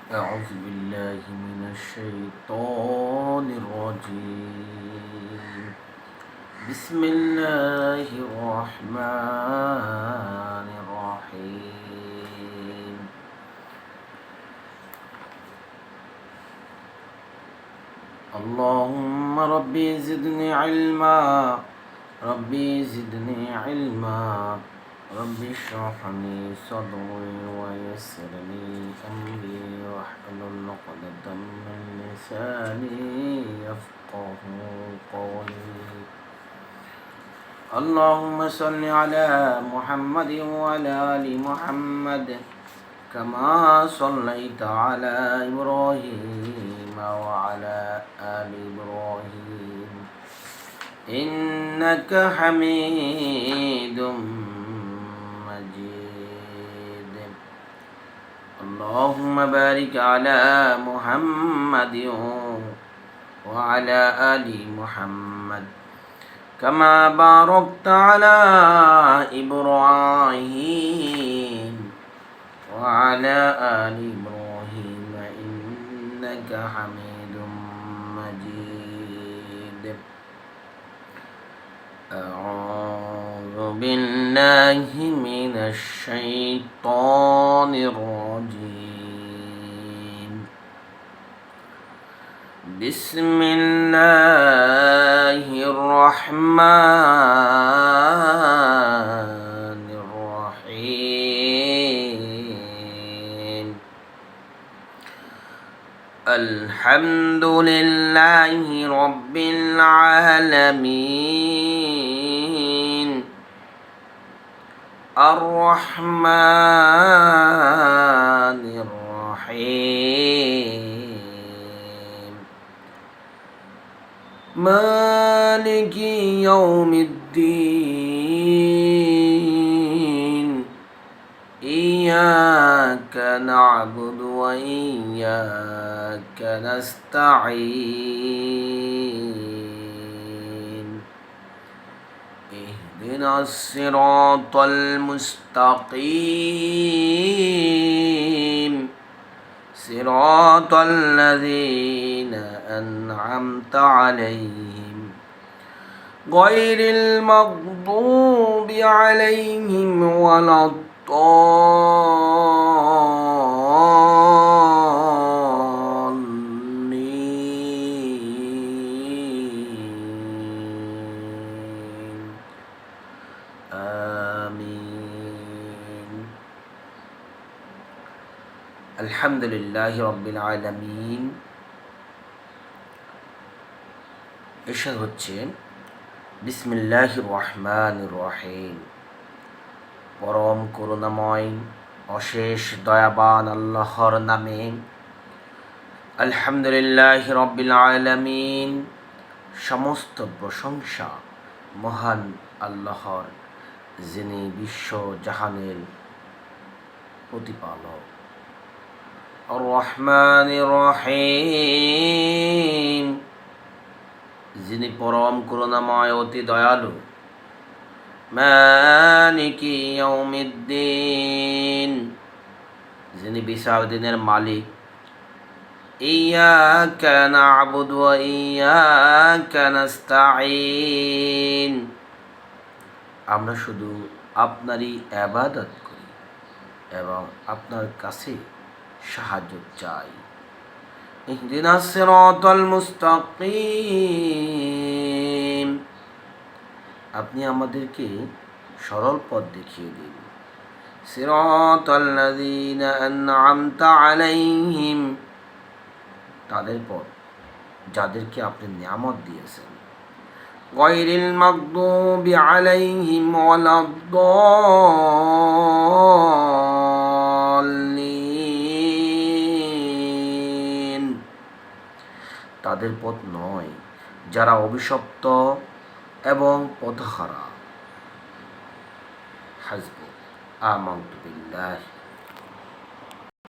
أعوذ بالله من الشيطان الرجيم. بسم الله الرحمن الرحيم. اللهم ربي زدني علما، ربي زدني علما، ربي اشرح لي صدري ويسر لي أمري واحلل عقدة من لساني يفقه قولي. اللهم صل على محمد وعلى آل محمد كما صليت على إبراهيم وعلى آل إبراهيم إنك حميد مجيد. اللهم بارك على محمد وعلى آل محمد كما باركت على إبراهيم وعلى آل إبراهيم إنك حميد مجيد. أعوذ بالله من الشيطان الرجيم. بسم الله الرحمن الرحيم. الحمد لله رب العالمين الرحمن الرحيم مالك يوم الدين. إياك نعبد وإياك نستعين. اهدنا الصراط المستقيم صراط الذين أنعمت عليهم غير المغضوب عليهم ولا الضالين. آمين. الحمد لله رب العالمين। এরশাদ হচ্ছে বিসমিল্লাহির রহমানির রহিম। পরম করুণাময় অশেষ দয়াবান আল্লাহর নামে। আলহামদুলিল্লাহ রব্বিল আলামিন। সমস্ত প্রশংসা মহান আল্লাহর, যিনি বিশ্ব জাহানের প্রতিপালক। আর রহমানির রহিম, যিনি পরম করুণাময় অতি দয়ালু। মালিকি ইয়াউমিদ্দিন, যিনি বিচার দিনের মালিক। ইয়্যাকা না'বুদু ওয়া ইয়্যাকা নাস্তাঈন, আমরা শুধু আপনারই ইবাদত করি এবং আপনার কাছে সাহায্য চাই। ইহদিনাস সিরাতাল মুস্তাকিম, আপনি আমাদেরকে সরল পথ দেখিয়ে দিন। সিরাতাল্লাযীনা আন'আমতা আলাইহিম, তাদের পথ যাদেরকে আপনি নিয়ামত দিয়েছেন। গায়রিল মাগদুবি আলাইহিম ওয়ালাদ-দাল্লিন, তাদের পথ নয় যারা অভিশপ্ত এবং পথহারা। হাসবুক আমানতু বিল্লাহি